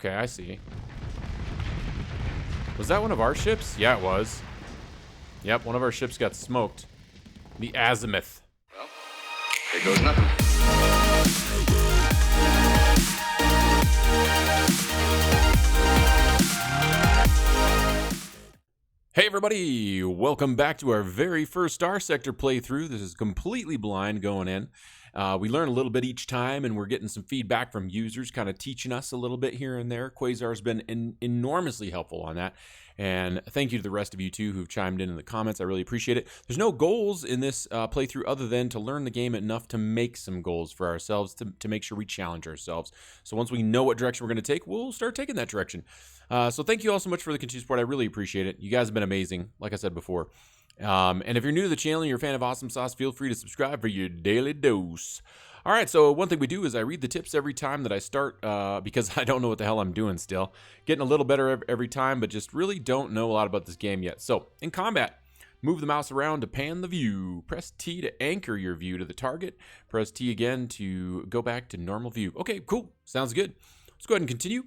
Okay, I see. Was that one of our ships? Yeah, it was. Yep, one of our ships got smoked. The Azimuth. Well, there goes nothing. Hey everybody, welcome back to our very first Starsector playthrough. This is completely blind going in. We learn a little bit each time, and we're getting some feedback from users, kind of teaching us a little bit here and there. Quasar's been enormously helpful on that, and thank you to the rest of you too who've chimed in the comments. I really appreciate it. There's no goals in this playthrough other than to learn the game enough to make some goals for ourselves, to make sure we challenge ourselves. So once we know what direction we're going to take, we'll start taking that direction. So thank you all so much for the continued support. I really appreciate it. You guys have been amazing, like I said before. And if you're new to the channel and you're a fan of Awesome Sauce, feel free to subscribe for your daily dose. All right, so one thing we do is I read the tips every time that I start because I don't know what the hell I'm doing still. Getting a little better every time, but just really don't know a lot about this game yet. So, in combat, move the mouse around to pan the view. Press T to anchor your view to the target. Press T again to go back to normal view. Okay, cool. Sounds good. Let's go ahead and continue.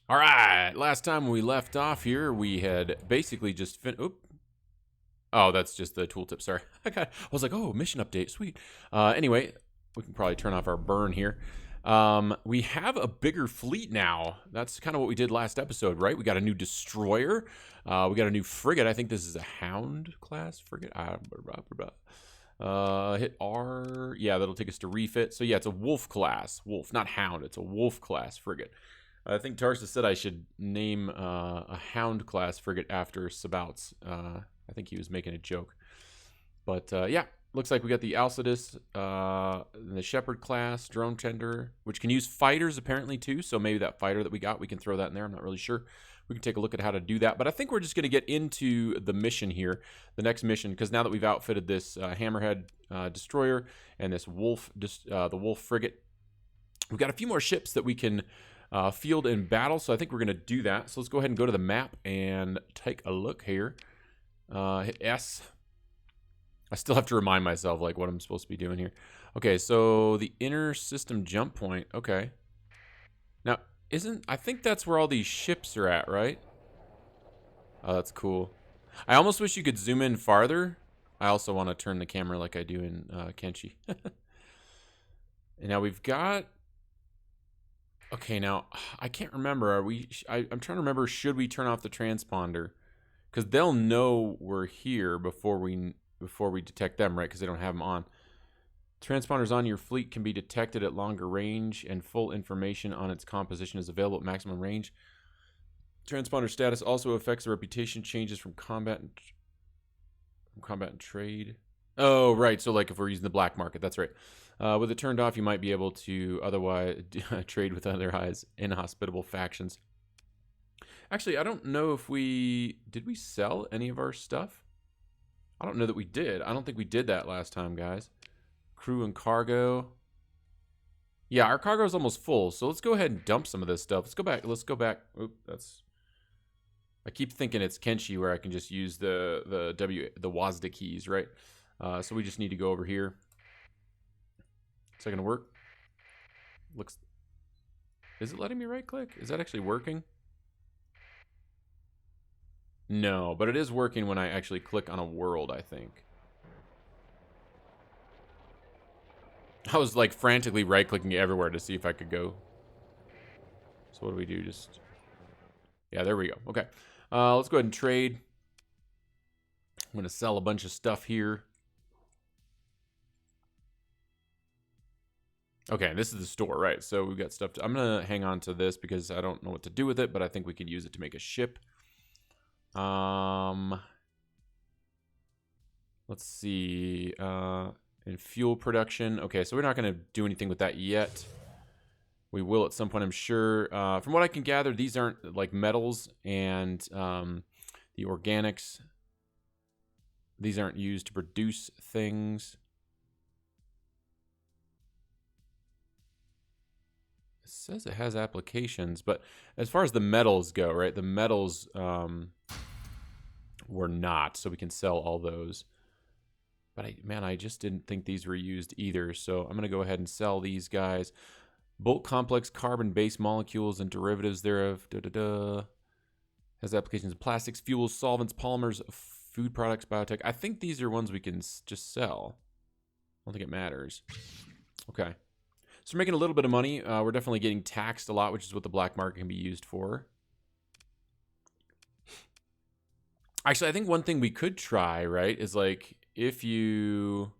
All right, last time we left off here, we had basically just Oh, that's just the tooltip, sorry. I was like, oh, mission update, sweet. Anyway, we can probably turn off our burn here. We have a bigger fleet now. That's kind of what we did last episode, right? We got a new destroyer. We got a new frigate. I think this is a Hound class frigate. Hit R. Yeah, that'll take us to refit. So yeah, it's a Wolf class. Wolf, not Hound. It's a Wolf class frigate. I think Tarsa said I should name a Hound class frigate after Sabouts. I think he was making a joke. But yeah, looks like we got the Alcides, the Shepherd class, drone tender, which can use fighters apparently too. So maybe that fighter that we got, we can throw that in there. I'm not really sure. We can take a look at how to do that. But I think we're just going to get into the mission here, the next mission, because now that we've outfitted this Hammerhead destroyer and this Wolf, the Wolf frigate, we've got a few more ships that we can field in battle, so I think we're going to do that. So let's go ahead and go to the map and take a look here. Hit S. I still have to remind myself like what I'm supposed to be doing here. Okay, so the inner system jump point. Okay. Now, I think that's where all these ships are at, right? Oh, that's cool. I almost wish you could zoom in farther. I also want to turn the camera like I do in Kenshi. And now we've got... Okay, now, I can't remember. I'm trying to remember, should we turn off the transponder? Because they'll know we're here before we detect them, right? Because they don't have them on. Transponders on your fleet can be detected at longer range, and full information on its composition is available at maximum range. Transponder status also affects the reputation changes from combat and trade. Oh, right. So, like, if we're using the black market, that's right. With it turned off, you might be able to otherwise trade with otherwise inhospitable factions. Actually, I don't know if did we sell any of our stuff? I don't know that we did. I don't think we did that last time, guys. Crew and cargo. Yeah, our cargo is almost full, so let's go ahead and dump some of this stuff. Let's go back. Oop, I keep thinking it's Kenshi where I can just use the WASD keys, right? So we just need to go over here. Is that gonna work? Is it letting me right click? Is that actually working? No, but it is working when I actually click on a world, I think. I was like frantically right clicking everywhere to see if I could go. So what do we do? Yeah, there we go. Okay. Let's go ahead and trade. I'm gonna sell a bunch of stuff here. Okay, this is the store, right? So we've got stuff. I'm going to hang on to this because I don't know what to do with it, but I think we could use it to make a ship. Let's see. In fuel production. Okay, so we're not going to do anything with that yet. We will at some point, I'm sure. From what I can gather, these aren't like metals and the organics. These aren't used to produce things. It says it has applications, but as far as the metals go, right? The metals were not, so we can sell all those. But man, I just didn't think these were used either, so I'm going to go ahead and sell these guys. Bulk complex carbon-based molecules and derivatives thereof. Has applications in plastics, fuels, solvents, polymers, food products, biotech. I think these are ones we can just sell. I don't think it matters. Okay. So we're making a little bit of money. We're definitely getting taxed a lot, which is what the black market can be used for. Actually, I think one thing we could try, right, is like if you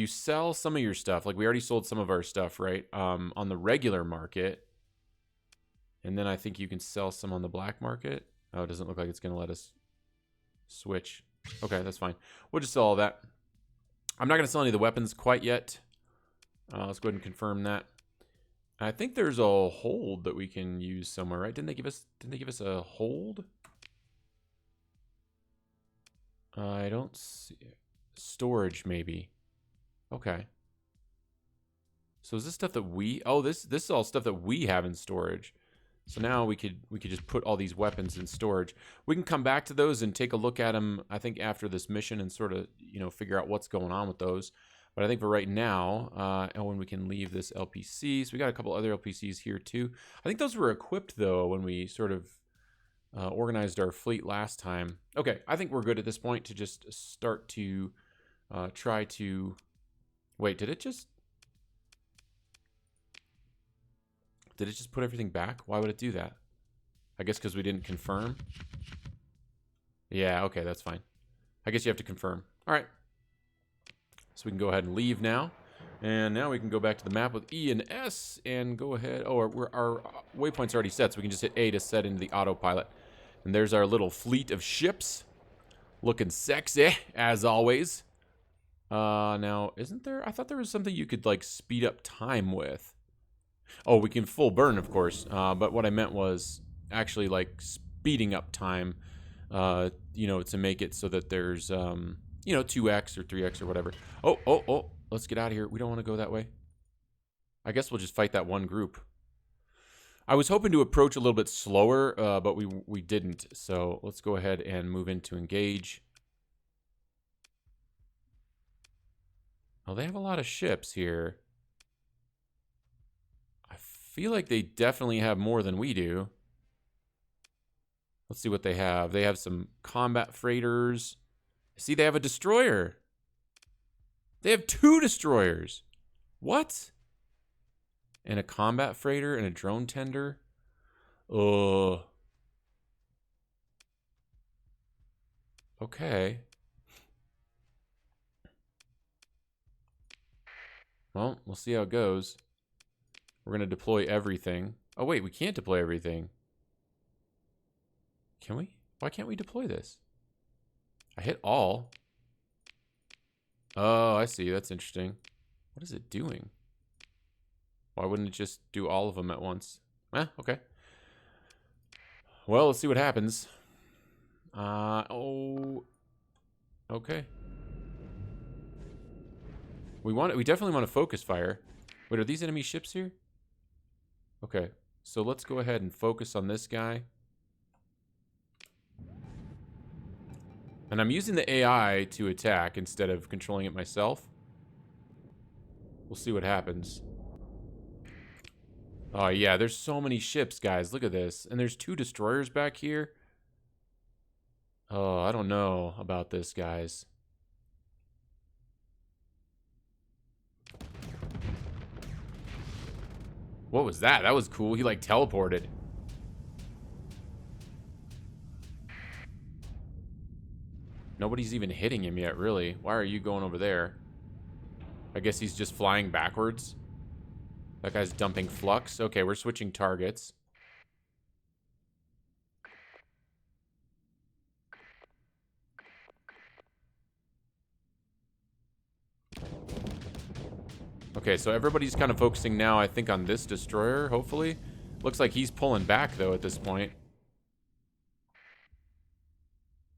sell some of your stuff, like we already sold some of our stuff, right, on the regular market, and then I think you can sell some on the black market. Oh, it doesn't look like it's going to let us switch. Okay, that's fine. We'll just sell all that. I'm not going to sell any of the weapons quite yet. Let's go ahead and confirm that. I think there's a hold that we can use somewhere, right? Didn't they give us a hold? I don't see it. Storage, maybe. Okay. So is this stuff that we... Oh, this is all stuff that we have in storage. So now we could just put all these weapons in storage. We can come back to those and take a look at them, I think, after this mission and sort of, you know, figure out what's going on with those. But I think for right now, and when we can leave this LPC. So we got a couple other LPCs here too. I think those were equipped, though, when we sort of organized our fleet last time. Okay, I think we're good at this point to just start to try to... Wait, did it just put everything back? Why would it do that? I guess because we didn't confirm. Yeah, okay, that's fine. I guess you have to confirm. All right. So we can go ahead and leave now. And now we can go back to the map with E and S and go ahead. Oh, our waypoint's already set, so we can just hit A to set into the autopilot. And there's our little fleet of ships. Looking sexy, as always. Now, isn't there... I thought there was something you could, like, speed up time with. Oh, we can full burn, of course. But what I meant was actually, like, speeding up time, you know, to make it so that there's, you know, 2x or 3x or whatever. Oh, let's get out of here. We don't want to go that way. I guess we'll just fight that one group. I was hoping to approach a little bit slower, but we didn't. So let's go ahead and move into engage. Oh, they have a lot of ships here. I feel like they definitely have more than we do. Let's see what they have. They have some combat freighters. See, they have a destroyer. They have 2 destroyers. What? And a combat freighter and a drone tender. Okay. Well, we'll see how it goes. We're going to deploy everything. Oh, wait, we can't deploy everything. Can we? Why can't we deploy this? I hit all. Oh, I see. That's interesting. What is it doing? Why wouldn't it just do all of them at once? Okay. Well, let's see what happens. Oh. Okay. We definitely want to focus fire. Wait, are these enemy ships here? Okay. So let's go ahead and focus on this guy. And I'm using the AI to attack instead of controlling it myself. We'll see what happens. Oh, yeah, there's so many ships, guys. Look at this. And there's 2 destroyers back here. Oh, I don't know about this, guys. What was that? That was cool. He, like, teleported. Nobody's even hitting him yet, really. Why are you going over there? I guess he's just flying backwards. That guy's dumping flux. Okay, we're switching targets. Okay, so everybody's kind of focusing now, I think, on this destroyer, hopefully. Looks like he's pulling back, though, at this point.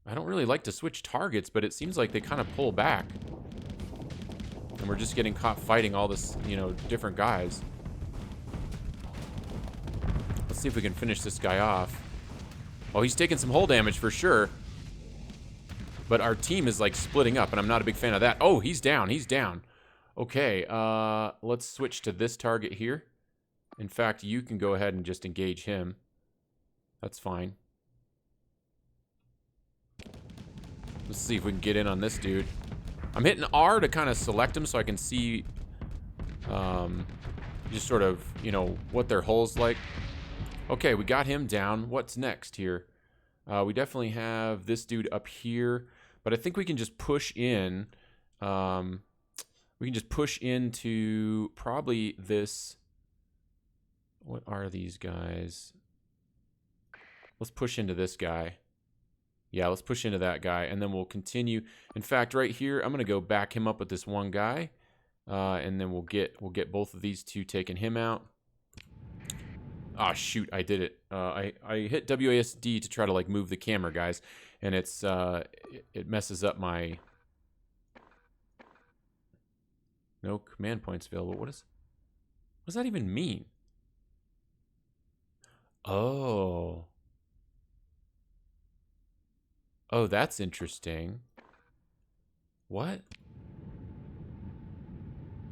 I don't really like to switch targets, but it seems like they kind of pull back. And we're just getting caught fighting all this, you know, different guys. Let's see if we can finish this guy off. Oh, he's taking some hull damage for sure. But our team is, like, splitting up, and I'm not a big fan of that. Oh, he's down. He's down. Okay, let's switch to this target here. In fact, you can go ahead and just engage him. That's fine. Let's see if we can get in on this dude. I'm hitting R to kind of select them so I can see just sort of, you know, what their hull's like. Okay, we got him down. What's next here? We definitely have this dude up here, but I think we can just push in. We can just push into probably this. What are these guys? Let's push into this guy. Yeah, let's push into that guy, and then we'll continue. In fact, right here, I'm gonna go back him up with this one guy, and then we'll get both of these two, taking him out. Ah, shoot, I did it. I hit WASD to try to like move the camera, guys, and it's it messes up my. No command points available. What does that even mean? Oh. Oh, that's interesting. What?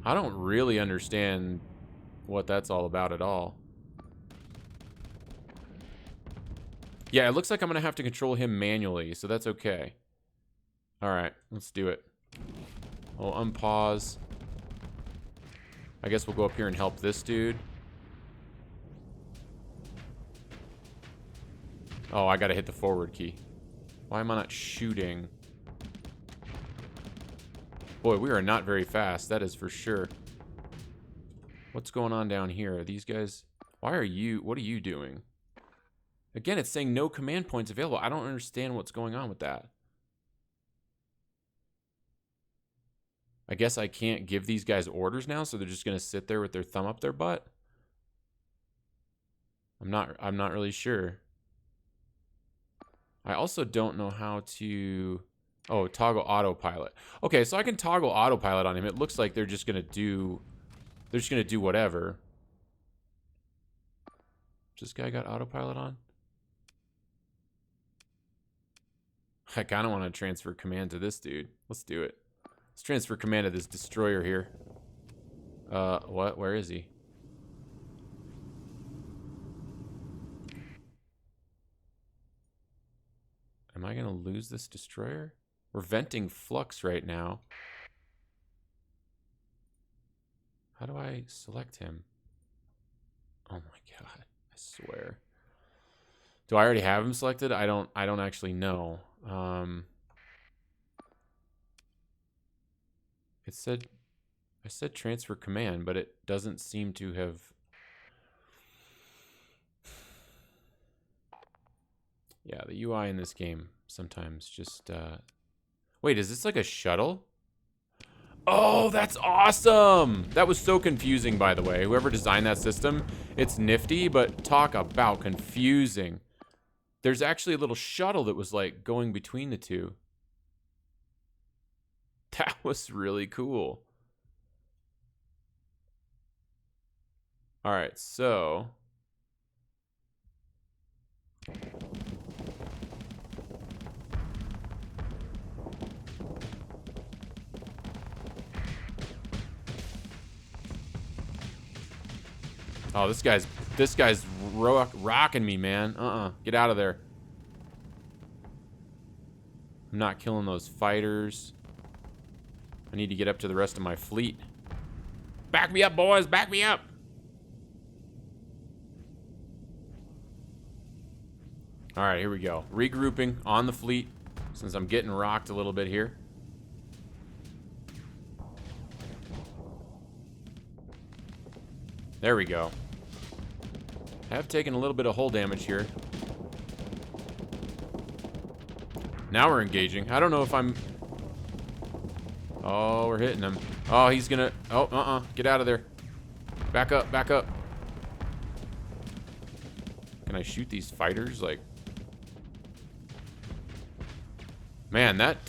I don't really understand what that's all about at all. Yeah, it looks like I'm going to have to control him manually, so that's okay. All right, let's do it. We'll unpause. I guess we'll go up here and help this dude. Oh, I gotta hit the forward key. Why am I not shooting? Boy, we are not very fast, that is for sure. What's going on down here? Are these guys... what are you doing? Again, it's saying no command points available. I don't understand what's going on with that. I guess I can't give these guys orders now, so they're just gonna sit there with their thumb up their butt. I'm not really sure. I also don't know how to... oh, toggle autopilot. Okay, so I can toggle autopilot on him. It looks like they're just gonna do whatever. This guy got autopilot on? I kind of want to transfer command to this dude. Let's do it. Let's transfer command to this destroyer here. What? Where is he? Am I gonna lose this destroyer? We're venting flux right now. How do I select him? Oh my god, I swear. Do I already have him selected? I don't actually know. I said transfer command, but it doesn't seem to have. Yeah, the UI in this game sometimes just wait, is this like a shuttle? Oh, that's awesome! That was so confusing, by the way. Whoever designed that system, it's nifty, but talk about confusing. There's actually a little shuttle that was like going between the two. That was really cool. All right, so oh, this guy's rocking me, man. Get out of there. I'm not killing those fighters. I need to get up to the rest of my fleet. Back me up, boys. Back me up. All right, here we go. Regrouping on the fleet since I'm getting rocked a little bit here. There we go. Have taken a little bit of hull damage here. Now we're engaging. I don't know if I'm... oh, we're hitting him. Oh, he's gonna... oh, get out of there. Back up, back up. Can I shoot these fighters? Like... man, that,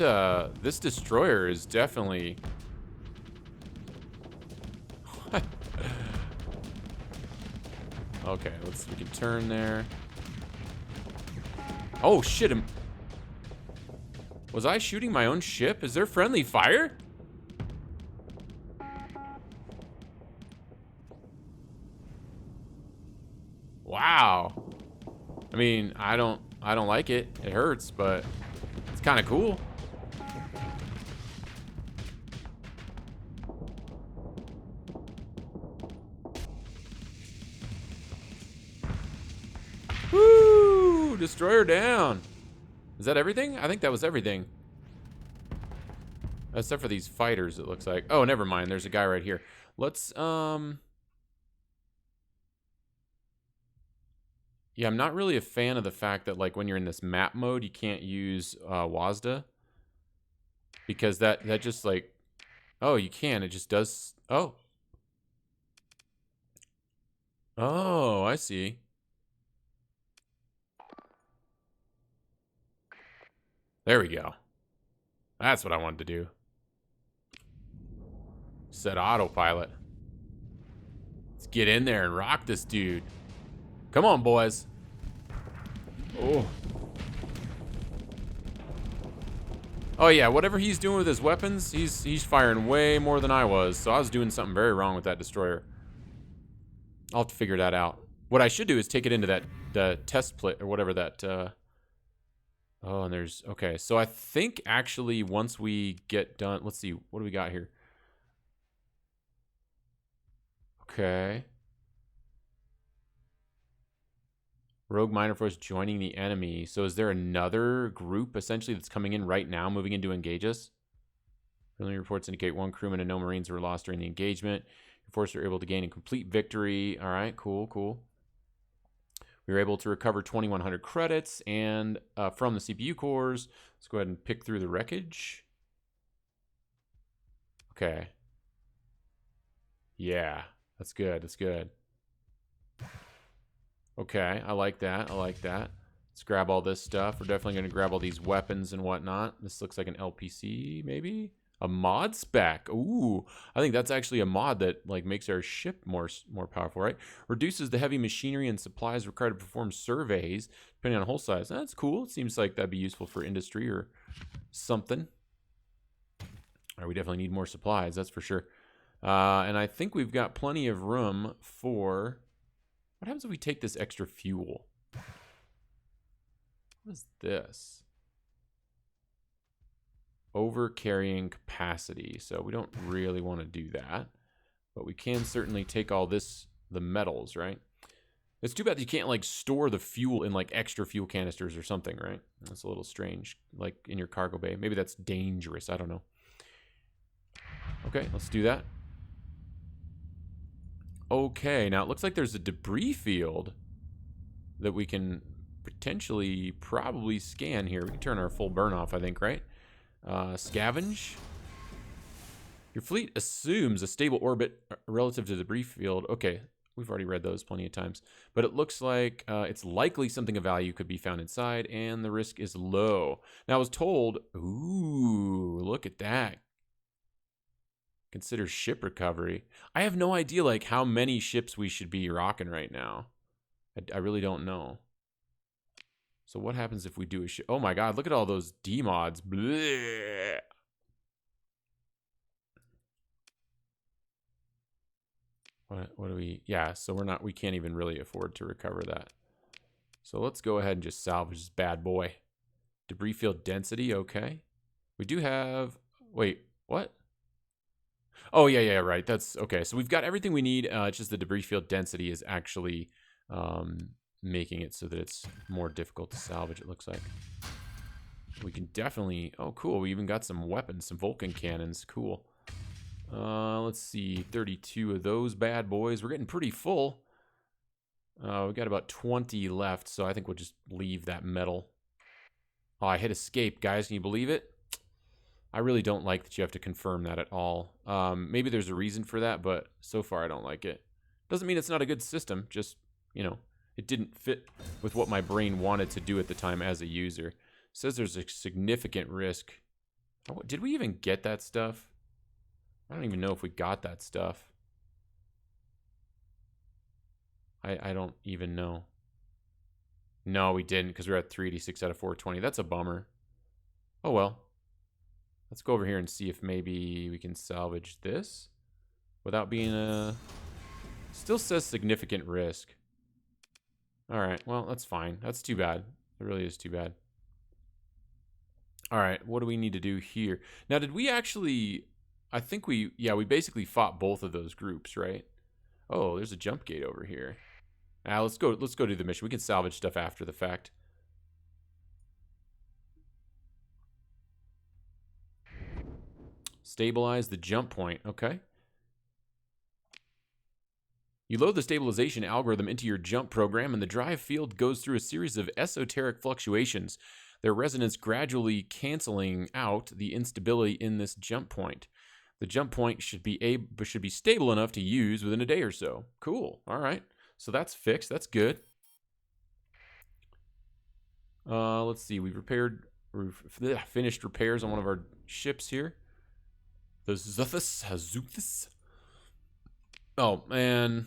this destroyer is definitely... what? Okay, we can turn there. Oh, shit, was I shooting my own ship? Is there friendly fire? Wow. I mean, I don't like it. It hurts, but it's kind of cool. Woo! Destroyer down. Is that everything? I think that was everything. Except for these fighters, it looks like. Oh, never mind. There's a guy right here. Let's, yeah, I'm not really a fan of the fact that, like, when you're in this map mode, you can't use WASD. Because that just, like... Oh, you can. It just does... Oh. Oh, I see. There we go. That's what I wanted to do. Set autopilot. Let's get in there and rock this dude. Come on, boys. Oh. Oh yeah, whatever he's doing with his weapons, he's firing way more than I was. So I was doing something very wrong with that destroyer. I'll have to figure that out. What I should do is take it into that the test plate or whatever that. Oh, and there's okay. So I think actually once we get done, let's see, what do we got here? Okay. Rogue Miner Force joining the enemy. So is there another group essentially that's coming in right now, moving in to engage us? Early reports indicate one crewman and no Marines were lost during the engagement. Your forces are able to gain a complete victory. All right, cool, cool. We were able to recover 2,100 credits and from the CPU cores. Let's go ahead and pick through the wreckage. Okay. Yeah, that's good. That's good. Okay, I like that. I like that. Let's grab all this stuff. We're definitely going to grab all these weapons and whatnot. This looks like an LPC, maybe? A mod spec. Ooh, I think that's actually a mod that like makes our ship more powerful, right? Reduces the heavy machinery and supplies required to perform surveys, depending on hull size. That's cool. It seems like that'd be useful for industry or something. All right, we definitely need more supplies, that's for sure. And I think we've got plenty of room for... What happens if we take this extra fuel? What is this? Over carrying capacity. So we don't really want to do that. But we can certainly take all this, the metals, right? It's too bad you can't like store the fuel in like extra fuel canisters or something, right? That's a little strange. Like in your cargo bay. Maybe that's dangerous. I don't know. Okay, let's do that. Okay, now it looks like there's a debris field that we can potentially probably scan here. We can turn our full burn off, I think, right? Scavenge. Your fleet assumes a stable orbit relative to the debris field. Okay, we've already read those plenty of times. But it looks like it's likely something of value could be found inside, and the risk is low. Now, I was told, ooh, look at that. Consider ship recovery. I have no idea like how many ships we should be rocking right now. I really don't know. So what happens if we do a ship? Oh my god, look at all those D-mods. Blech. What do we... Yeah, so we can't even really afford to recover that. So let's go ahead and just salvage this bad boy. Debris field density, okay. We do have... Wait, what? Oh, yeah, right. That's okay. So we've got everything we need. It's just the debris field density is actually making it so that it's more difficult to salvage, it looks like. We can definitely... Oh, cool. We even got some weapons, some Vulcan cannons. Cool. Let's see. 32 of those bad boys. We're getting pretty full. We've got about 20 left, so I think we'll just leave that metal. Oh, I hit escape, guys. Can you believe it? I really don't like that you have to confirm that at all. Maybe there's a reason for that, but so far I don't like it. Doesn't mean it's not a good system. Just, you know, it didn't fit with what my brain wanted to do at the time as a user. It says there's a significant risk. Oh, did we even get that stuff? I don't even know if we got that stuff. I don't even know. No, we didn't because we're at 386 out of 420. That's a bummer. Oh, well. Let's go over here and see if maybe we can salvage this without being a... Still says significant risk. All right. Well, that's fine. That's too bad. It really is too bad. All right. What do we need to do here? Now, did we actually... I think we basically fought both of those groups, right? Oh, there's a jump gate over here. Let's go do the mission. We can salvage stuff after the fact. Stabilize the jump point. Okay. You load the stabilization algorithm into your jump program, and the drive field goes through a series of esoteric fluctuations, their resonance gradually canceling out the instability in this jump point. The jump point should be stable enough to use within a day or so. Cool. All right. So that's fixed. That's good. Let's see. We've finished repairs on one of our ships here. The Zuthus. Oh, and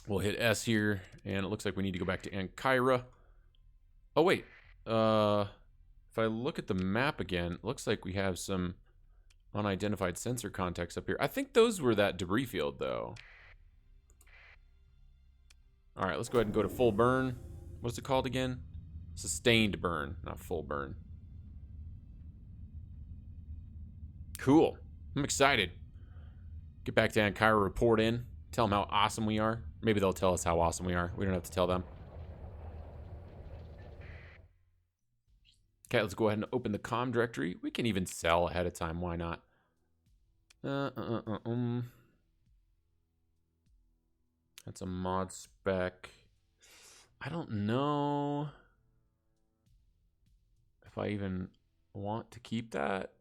we'll hit S here, and it looks like we need to go back to Ankara. Oh, wait. If I look at the map again, it looks like we have some unidentified sensor contacts up here. I think those were that debris field, though. All right, let's go ahead and go to full burn. What's it called again? Sustained burn, not full burn. Cool. I'm excited. Get back to Ankara, report in, tell them how awesome we are. Maybe they'll tell us how awesome we are. We don't have to tell them. Okay, let's go ahead and open the comm directory. We can even sell ahead of time. Why not? That's a mod spec. I don't know if I even want to keep that.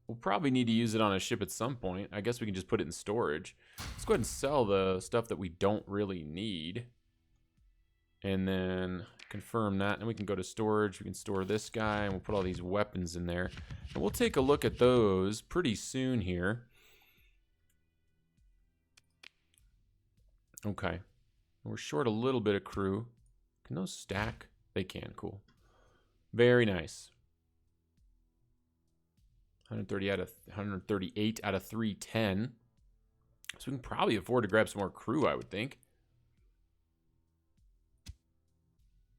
We'll probably need to use it on a ship at some point. I guess we can just put it in storage. Let's go ahead and sell the stuff that we don't really need. And then confirm that. And we can go to storage. We can store this guy. And we'll put all these weapons in there. And we'll take a look at those pretty soon here. Okay. We're short a little bit of crew. Can those stack? They can. Cool. Very nice. 138 out of 310. So we can probably afford to grab some more crew, I would think.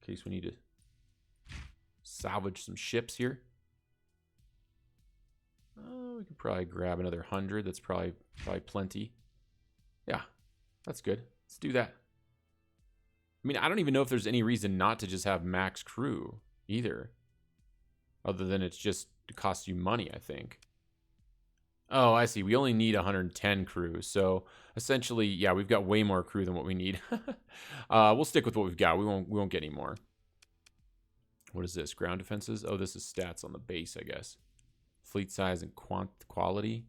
In case we need to salvage some ships here. We could probably grab another 100. That's probably plenty. Yeah, that's good. Let's do that. I mean, I don't even know if there's any reason not to just have max crew either. Other than it costs you money, I think. Oh, I see. We only need 110 crew. So essentially, yeah, we've got way more crew than what we need. We'll stick with what we've got. We won't get any more. What is this? Ground defenses? Oh, this is stats on the base, I guess. Fleet size and quality.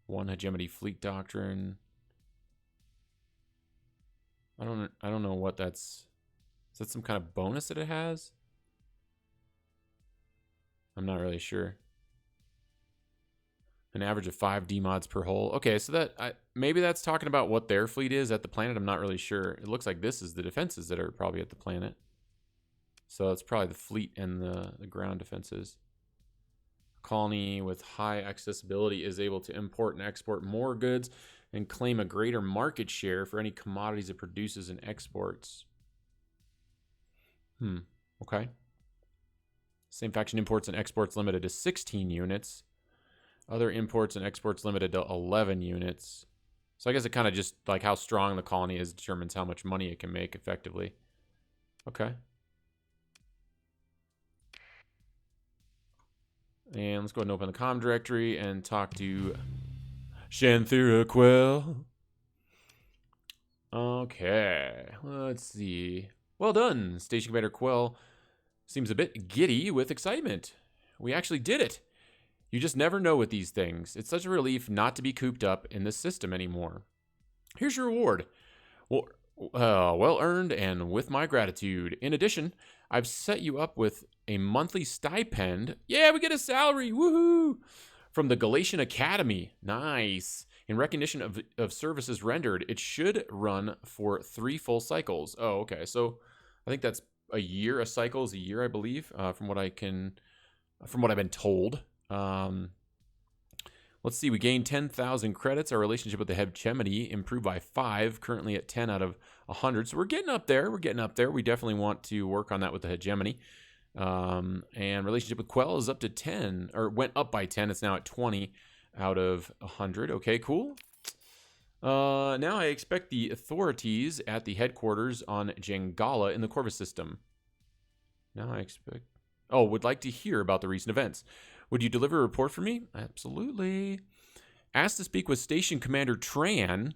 One hegemony fleet doctrine. I don't know what that's. Is that some kind of bonus that it has? I'm not really sure. An average of 5 D-mods per hull. Okay, so maybe that's talking about what their fleet is at the planet. I'm not really sure. It looks like this is the defenses that are probably at the planet. So it's probably the fleet and the ground defenses. Colony with high accessibility is able to import and export more goods and claim a greater market share for any commodities it produces and exports. Okay. Same faction imports and exports limited to 16 units. Other imports and exports limited to 11 units. So I guess it kind of just, like, how strong the colony is determines how much money it can make effectively. Okay. And let's go ahead and open the comm directory and talk to Shanthira Quell. Okay. Let's see. Well done, Station Commander Quell. Seems a bit giddy with excitement. We actually did it. You just never know with these things. It's such a relief not to be cooped up in this system anymore. Here's your reward. Well earned and with my gratitude. In addition, I've set you up with a monthly stipend. Yeah, we get a salary. Woohoo! From the Galatian Academy. Nice. In recognition of services rendered, it should run for 3 full cycles. Oh, okay. So I think that's a year. A cycle is a year, I believe, from what I've been told. Let's Let's see, we gained 10,000 credits. Our relationship with the hegemony improved by 5, currently at 10 out of 100. So we're getting up there. We're getting up there. We definitely want to work on that with the hegemony. And relationship with Quell is up to 10, or went up by 10. It's now at 20 out of 100. Okay, cool. Now I expect the authorities at the headquarters on Jangala in the Corvus system. Now I expect... Oh, would like to hear about the recent events. Would you deliver a report for me? Absolutely. Ask to speak with Station Commander Tran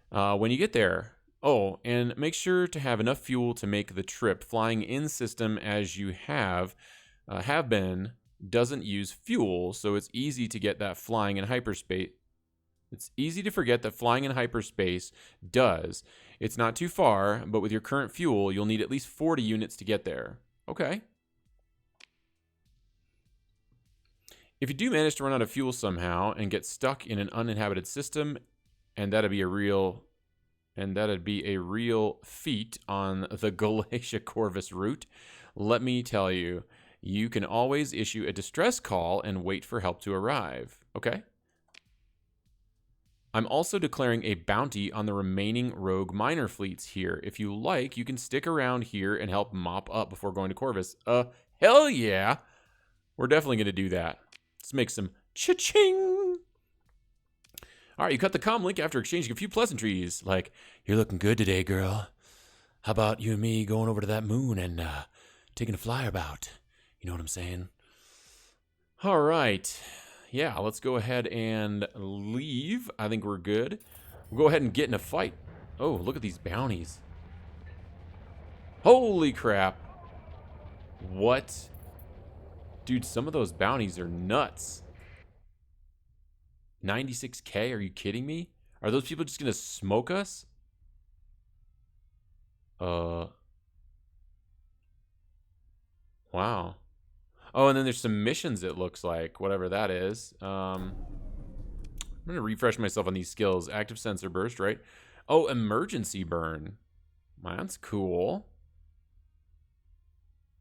when you get there. Oh, and make sure to have enough fuel to make the trip. Flying in system as you have been doesn't use fuel, so it's easy to get that flying in hyperspace. It's easy to forget that flying in hyperspace does. It's not too far, but with your current fuel, you'll need at least 40 units to get there. Okay. If you do manage to run out of fuel somehow and get stuck in an uninhabited system, and that'd be a real feat on the Galatia Corvus route, let me tell you, you can always issue a distress call and wait for help to arrive. Okay? I'm also declaring a bounty on the remaining rogue miner fleets here. If you like, you can stick around here and help mop up before going to Corvus. Hell yeah! We're definitely going to do that. Let's make some cha-ching! All right, you cut the comm link after exchanging a few pleasantries, like, "You're looking good today, girl. How about you and me going over to that moon and taking a flyabout?" You know what I'm saying? All right. Yeah, let's go ahead and leave. I think we're good. We'll go ahead and get in a fight. Oh, look at these bounties. Holy crap. What? Dude, some of those bounties are nuts. 96K? Are you kidding me? Are those people just going to smoke us? Wow. Oh, and then there's some missions, it looks like. Whatever that is. I'm going to refresh myself on these skills. Active sensor burst, right? Oh, emergency burn. That's cool.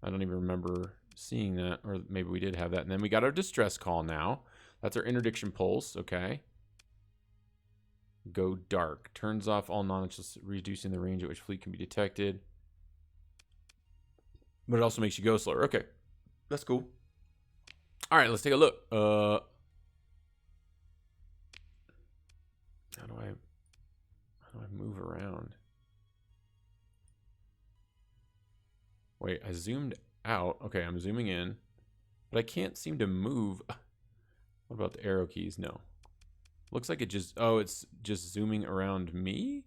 I don't even remember seeing that. Or maybe we did have that. And then we got our distress call now. That's our interdiction pulse. Okay. Go dark. Turns off all knowledge, reducing the range at which fleet can be detected. But it also makes you go slower. Okay. That's cool. All right, let's take a look. How do I move around? Wait, I zoomed out. Okay, I'm zooming in, but I can't seem to move. What about the arrow keys? No. Looks like it just, oh, it's just zooming around me?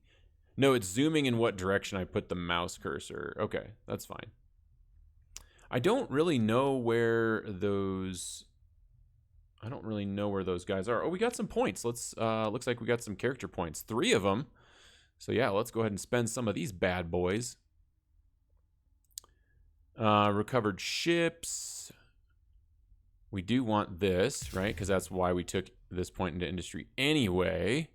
No, it's zooming in what direction I put the mouse cursor. Okay, that's fine. I don't really know where those guys are. Oh, we got some points. Let's looks like we got some character points. 3 of them. So yeah, let's go ahead and spend some of these bad boys. Recovered ships. We do want this, right? Because that's why we took this point into industry anyway.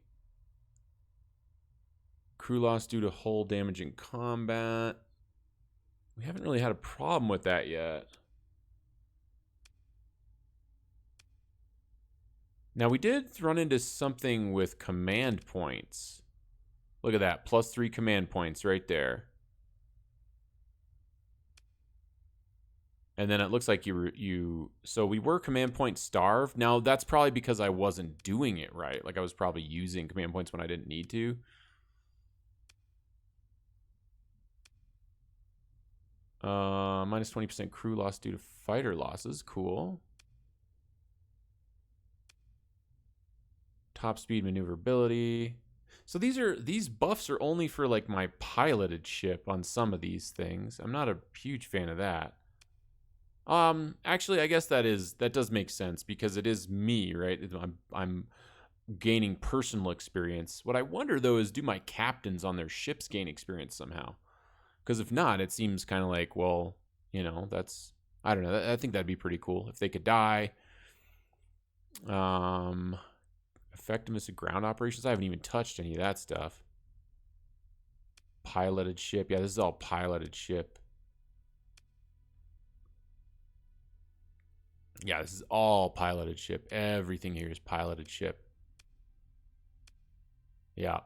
Crew loss due to hull damage in combat. We haven't really had a problem with that yet. Now, we did run into something with command points. Look at that. +3 command points right there. And then it looks like so we were command point starved. Now, that's probably because I wasn't doing it right. Like, I was probably using command points when I didn't need to. Minus 20% crew loss due to fighter losses. Cool. Top speed maneuverability. So these buffs are only for like my piloted ship on some of these things. I'm not a huge fan of that. Actually, I guess that does make sense because it is me, right? I'm gaining personal experience. What I wonder though is, do my captains on their ships gain experience somehow? Because if not, it seems kind of like, well, you know, that's, I don't know. I think that'd be pretty cool if they could die. Effectiveness of ground operations. I haven't even touched any of that stuff. Piloted ship. Yeah, this is all piloted ship. Yeah, this is all piloted ship. Everything here is piloted ship. Yeah.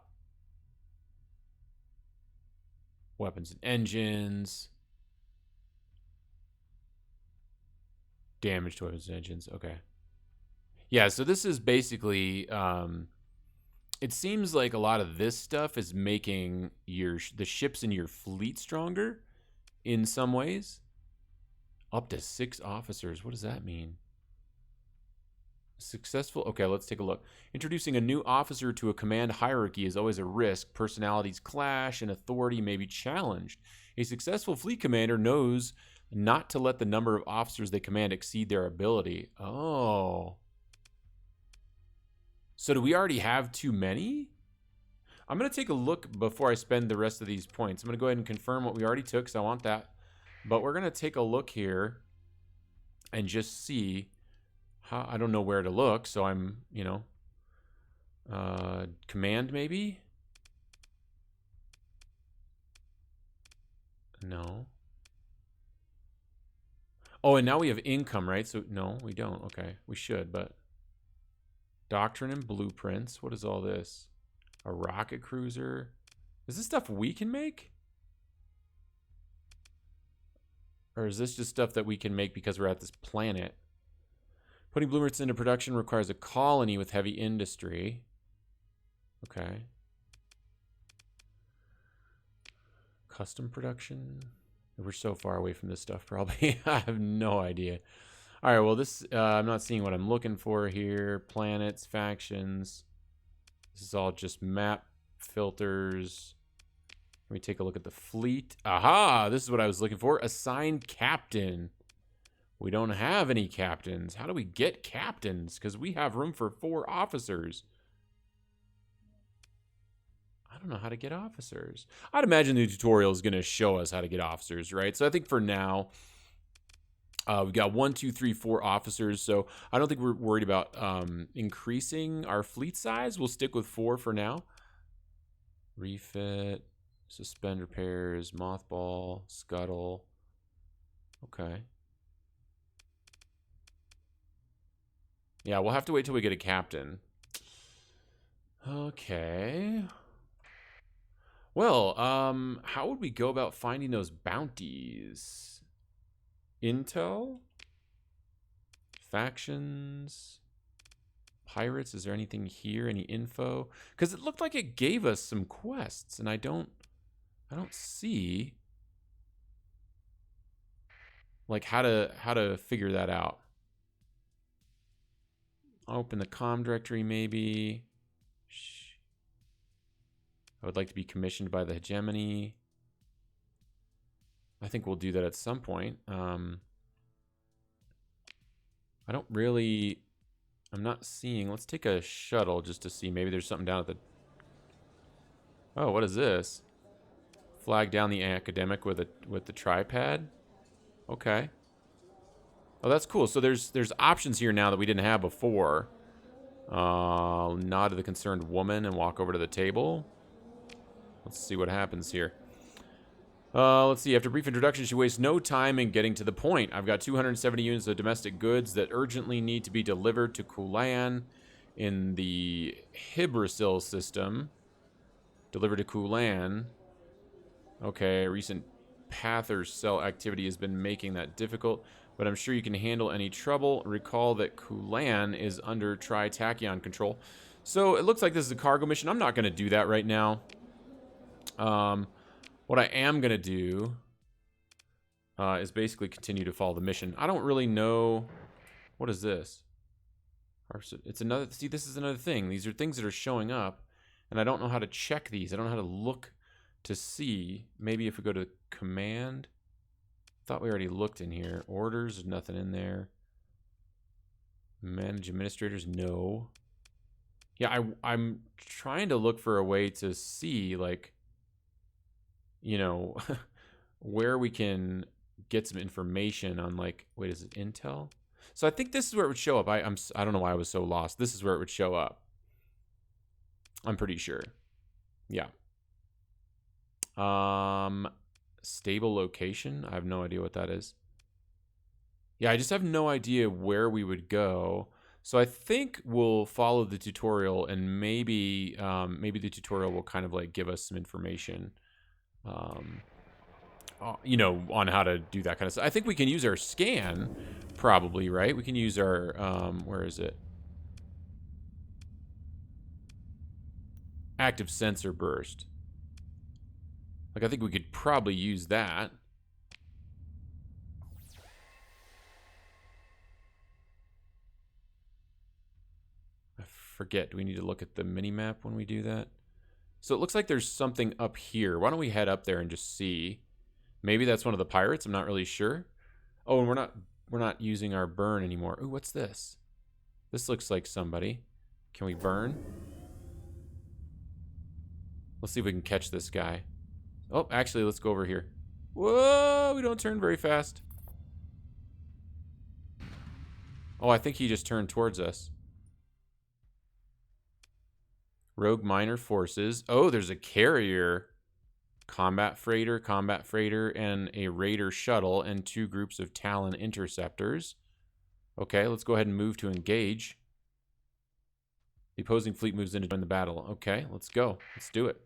Weapons and engines. Damage to weapons and engines. Okay. Yeah, so this is basically it seems like a lot of this stuff is making the ships in your fleet stronger in some ways. Up to 6 officers. What does that mean? Successful. Okay, let's take a look. Introducing a new officer to a command hierarchy is always a risk. Personalities clash and authority may be challenged. A successful fleet commander knows not to let the number of officers they command exceed their ability. Oh. So do we already have too many? I'm going to take a look before I spend the rest of these points. I'm going to go ahead and confirm what we already took, because I want that. But we're going to take a look here and just see how. I don't know where to look, so I'm, command maybe? No. Oh, and now we have income, right? So, no, we don't. Okay, we should, but. Doctrine and blueprints. What is all this? A rocket cruiser. Is this stuff we can make? Or is this just stuff that we can make because we're at this planet? Putting blueprints into production requires a colony with heavy industry. Okay. Custom production. We're so far away from this stuff, probably. I have no idea. All right, well, this, I'm not seeing what I'm looking for here. Planets, factions. This is all just map filters. Let me take a look at the fleet. Aha, this is what I was looking for. Assigned captain. We don't have any captains. How do we get captains? Because we have room for 4 officers. I don't know how to get officers. I'd imagine the tutorial is going to show us how to get officers, right? So I think for now, we've got 1, 2, 3, 4 officers. So I don't think we're worried about increasing our fleet size. We'll stick with 4 for now. Refit, suspend repairs, mothball, scuttle. Okay. Yeah, we'll have to wait till we get a captain. Okay. Well, how would we go about finding those bounties? Intel? Factions? Pirates? Is there anything here? Any info? Because it looked like it gave us some quests, and I don't see like how to figure that out. Open the comm directory, maybe. I would like to be commissioned by the hegemony. I think we'll do that at some point. I don't really. I'm not seeing. Let's take a shuttle just to see. Maybe there's something down at the. Oh, what is this? Flag down the academic with the tripod. Okay. Oh, that's cool. So there's options here now that we didn't have before. Nod to the concerned woman and walk over to the table. Let's see what happens here. Let's see. After a brief introduction, she wastes no time in getting to the point. I've got 270 units of domestic goods that urgently need to be delivered to Kulan in the Hibrasil system. Delivered to Kulan. Okay, recent Pather cell activity has been making that difficult, but I'm sure you can handle any trouble. Recall that Kulan is under Tritachyon control. So it looks like this is a cargo mission. I'm not going to do that right now. What I am going to do is basically continue to follow the mission. I don't really know. What is this? It's another. See, this is another thing. These are things that are showing up, and I don't know how to check these. I don't know how to look to see. Maybe if we go to command. Thought we already looked in here. Orders, there's nothing in there. Manage administrators, no. Yeah, I'm trying to look for a way to see, like, you know, where we can get some information on, like, wait, is it Intel? So I think this is where it would show up. I don't know why I was so lost. This is where it would show up. I'm pretty sure. Yeah. Stable location. I have no idea what that is. Yeah, I just have no idea where we would go. So I think we'll follow the tutorial, and maybe maybe the tutorial will kind of like give us some information, you know, on how to do that kind of stuff. I think we can use our scan, probably, right? We can use our where is it? Active sensor burst. Like, I think we could probably use that. I forget. Do we need to look at the mini-map when we do that? So it looks like there's something up here. Why don't we head up there and just see? Maybe that's one of the pirates. I'm not really sure. Oh, and we're not using our burn anymore. Ooh, what's this? This looks like somebody. Can we burn? Let's see if we can catch this guy. Oh, actually, let's go over here. Whoa, we don't turn very fast. Oh, I think he just turned towards us. Rogue miner forces. Oh, there's a carrier. Combat freighter, and a raider shuttle, and 2 groups of Talon interceptors. Okay, let's go ahead and move to engage. The opposing fleet moves in to join the battle. Okay, let's go. Let's do it.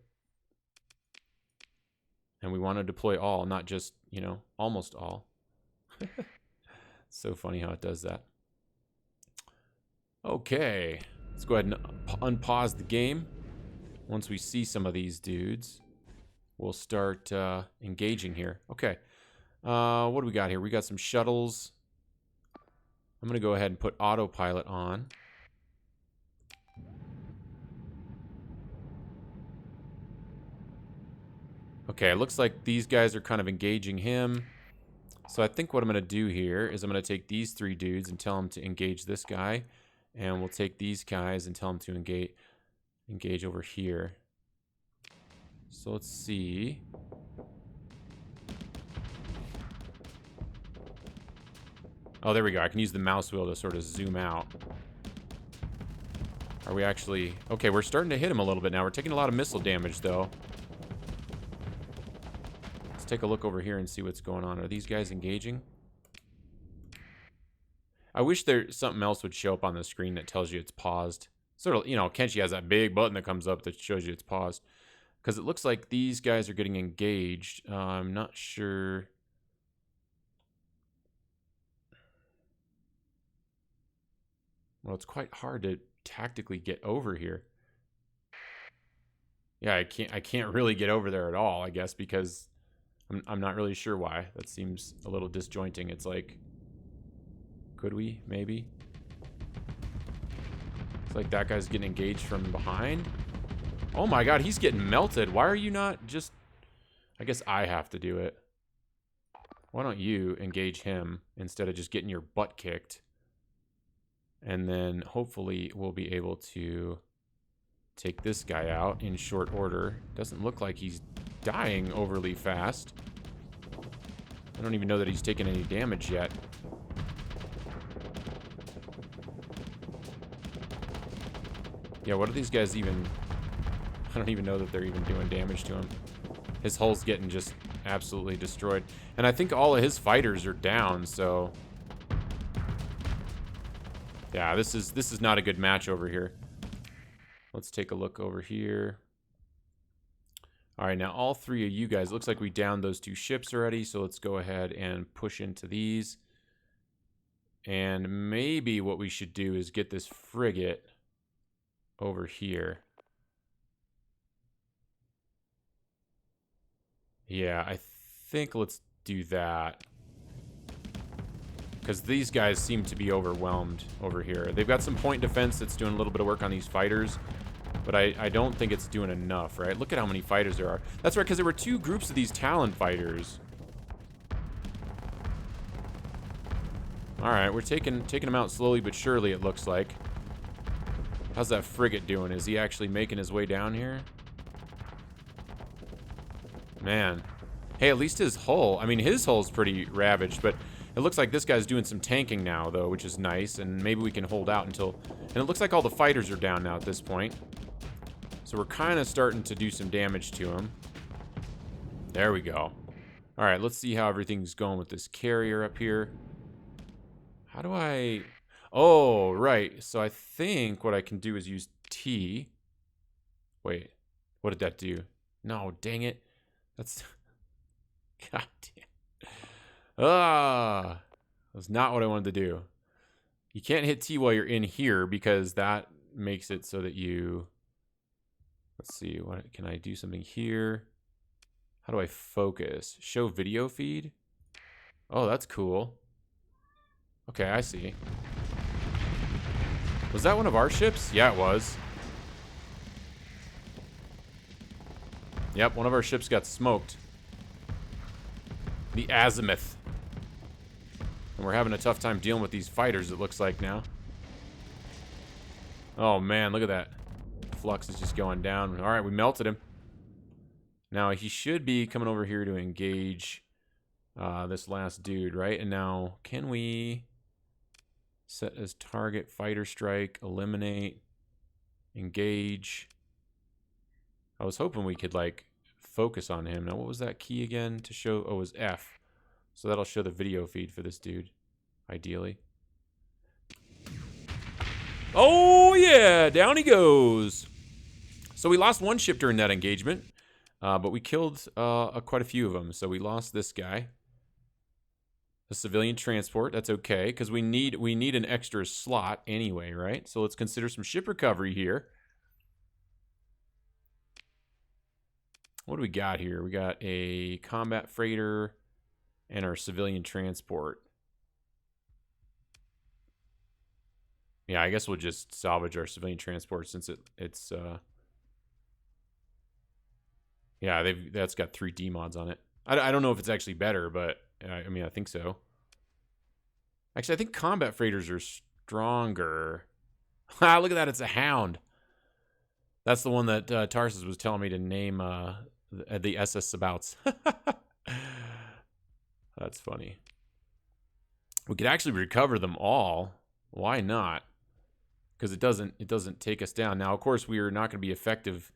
And we want to deploy all, not just, you know, almost all. So funny how it does that. Okay, let's go ahead and unpause the game. Once we see some of these dudes, we'll start engaging here. Okay, what do we got here? We got some shuttles. I'm going to go ahead and put autopilot on. Okay, it looks like these guys are kind of engaging him. So I think what I'm going to do here is I'm going to take these 3 dudes and tell them to engage this guy. And we'll take these guys and tell them to engage over here. So let's see. Oh, there we go. I can use the mouse wheel to sort of zoom out. Are we actually... Okay, we're starting to hit him a little bit now. We're taking a lot of missile damage, though. Let's take a look over here and see what's going on. Are these guys engaging? I wish something else would show up on the screen that tells you it's paused. Sort of, you know, Kenshi has that big button that comes up that shows you it's paused. Because it looks like these guys are getting engaged. I'm not sure. Well, it's quite hard to tactically get over here. Yeah, I can't really get over there at all, I guess, because I'm not really sure why. That seems a little disjointing. It's like, could we? Maybe. It's like that guy's getting engaged from behind. Oh my god, he's getting melted. Why are you not just... I guess I have to do it. Why don't you engage him instead of just getting your butt kicked? And then hopefully we'll be able to take this guy out in short order. Doesn't look like he's dying overly fast. I don't even know that he's taken any damage yet. Yeah, what are these guys even... I don't even know that they're even doing damage to him. His hull's getting just absolutely destroyed. And I think all of his fighters are down, so... Yeah, this is not a good match over here. Let's take a look over here. Alright, now all 3 of you guys, looks like we downed those 2 ships already, so let's go ahead and push into these. And maybe what we should do is get this frigate over here. Yeah, I think let's do that. Because these guys seem to be overwhelmed over here. They've got some point defense that's doing a little bit of work on these fighters. But I don't think it's doing enough, right? Look at how many fighters there are. That's right, because there were 2 groups of these Talon fighters. Alright, we're taking them out slowly but surely, it looks like. How's that frigate doing? Is he actually making his way down here? Man. Hey, at least his hull... I mean, his hull's pretty ravaged, but it looks like this guy's doing some tanking now, though, which is nice, and maybe we can hold out until... And it looks like all the fighters are down now at this point. So we're kind of starting to do some damage to him. There we go. Alright, let's see how everything's going with this carrier up here. How do I... Oh, right. So I think what I can do is use T. Wait, what did that do? No, dang it. That's... God damn. Ah, that's not what I wanted to do. You can't hit T while you're in here because that makes it so that you... Let's see, what can I do something here? How do I focus? Show video feed? Oh, that's cool. Okay, I see. Was that one of our ships? Yeah, it was. Yep, one of our ships got smoked. The Azimuth. And we're having a tough time dealing with these fighters, it looks like now. Oh, man, look at that. Flux is just going down. All right, we melted him. Now, he should be coming over here to engage this last dude, right? And now, can we set as target, fighter strike, eliminate, engage? I was hoping we could, like, focus on him. Now, what was that key again to show? Oh, it was F. So that'll show the video feed for this dude, ideally. Oh, yeah, down he goes. So we lost one ship during that engagement, but we killed quite a few of them. So we lost this guy. The civilian transport, that's okay, because we need an extra slot anyway, right? So let's consider some ship recovery here. What do we got here? We got a combat freighter and our civilian transport. Yeah, I guess we'll just salvage our civilian transport since it's yeah, that's got 3D mods on it. I don't know if it's actually better, but I mean, I think so. Actually, I think combat freighters are stronger. Ah, look at that, it's a Hound. That's the one that Tarsus was telling me to name the SS Sabouts. That's funny. We could actually recover them all. Why not? Because it doesn't take us down. Now, of course, we are not going to be effective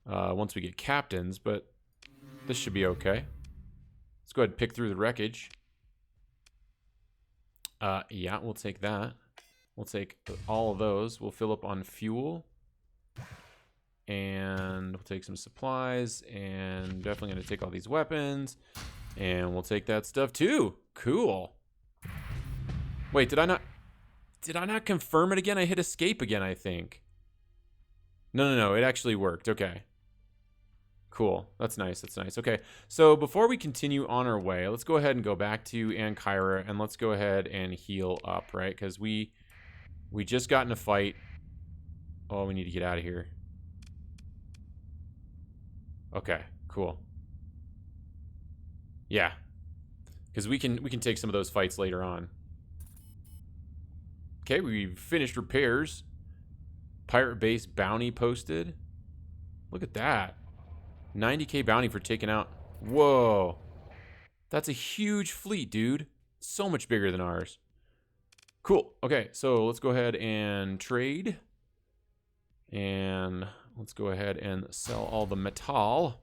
once we get captains, but this should be okay. Let's go ahead and pick through the wreckage. Yeah, we'll take that. We'll take all of those. We'll fill up on fuel. And we'll take some supplies. And definitely going to take all these weapons. And we'll take that stuff too. Cool. Wait, did I not confirm it again? I hit escape again, I think. No. It actually worked. Okay. Cool. That's nice. That's nice. Okay. So before we continue on our way, let's go ahead and go back to Ankara and let's go ahead and heal up, right? Because we just got in a fight. Oh, we need to get out of here. Okay. Cool. Yeah. Because we can take some of those fights later on. Okay, we've finished repairs. Pirate base bounty posted. Look at that. 90k bounty for taking out. Whoa. That's a huge fleet, dude. So much bigger than ours. Cool. Okay, so let's go ahead and trade. And let's go ahead and sell all the metal.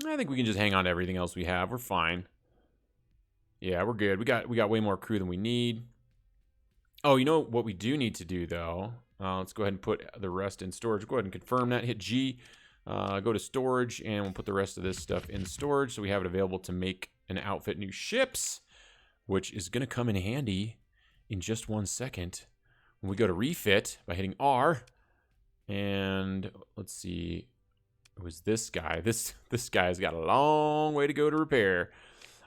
I think we can just hang on to everything else we have. We're fine. Yeah, we're good. We got way more crew than we need. Oh, you know what we do need to do, though? Let's go ahead and put the rest in storage. Go ahead and confirm that. Hit G. Go to storage, and we'll put the rest of this stuff in storage so we have it available to make and outfit new ships, which is going to come in handy in just 1 second when we go to refit by hitting R. And let's see. It was this guy. This guy's got a long way to go to repair.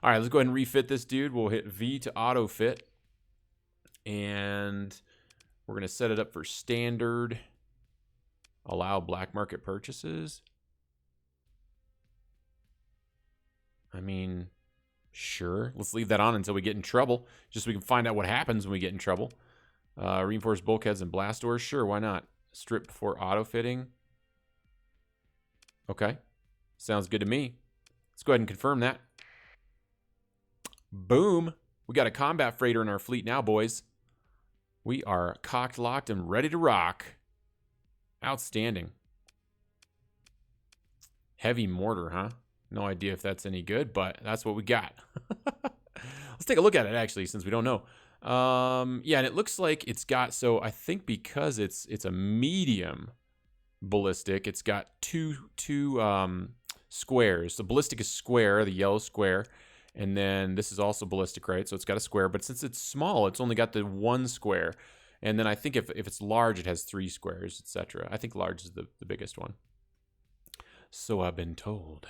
All right, let's go ahead and refit this dude. We'll hit V to auto fit. And we're going to set it up for standard. Allow black market purchases. I mean, sure. Let's leave that on until we get in trouble. Just so we can find out what happens when we get in trouble. Reinforced bulkheads and blast doors. Sure, why not? Strip before auto fitting. Okay. Sounds good to me. Let's go ahead and confirm that. Boom. We got a combat freighter in our fleet now, boys. We are cocked, locked, and ready to rock. Outstanding. Heavy mortar, huh? No idea if that's any good, but that's what we got. Let's take a look at it, actually, since we don't know. Yeah, and it looks like it's got, so I think because it's a medium ballistic, it's got two squares. The ballistic is square, the yellow square, and then this is also ballistic, right? So it's got a square, but since it's small, it's only got the one square. And then I think if it's large, it has 3 squares, etc. I think large is the biggest one. So I've been told.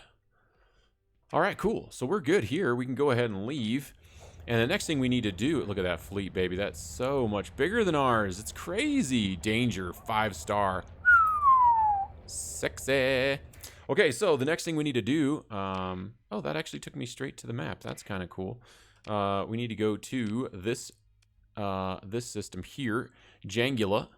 All right, cool. So we're good here. We can go ahead and leave. And the next thing we need to do, look at that fleet, baby. That's so much bigger than ours. It's crazy. Danger, 5-star. Sexy. Okay, so the next thing we need to do, oh, that actually took me straight to the map. That's kind of cool. We need to go to this system here, Jangula,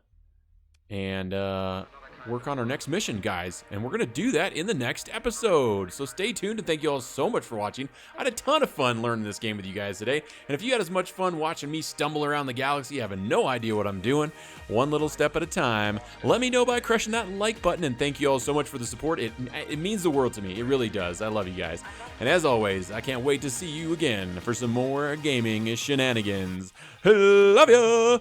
and work on our next mission, guys. And we're going to do that in the next episode. So stay tuned, and thank you all so much for watching. I had a ton of fun learning this game with you guys today. And if you had as much fun watching me stumble around the galaxy, having no idea what I'm doing, one little step at a time, let me know by crushing that like button. And thank you all so much for the support. It means the world to me. It really does. I love you guys. And as always, I can't wait to see you again for some more gaming shenanigans. Love ya!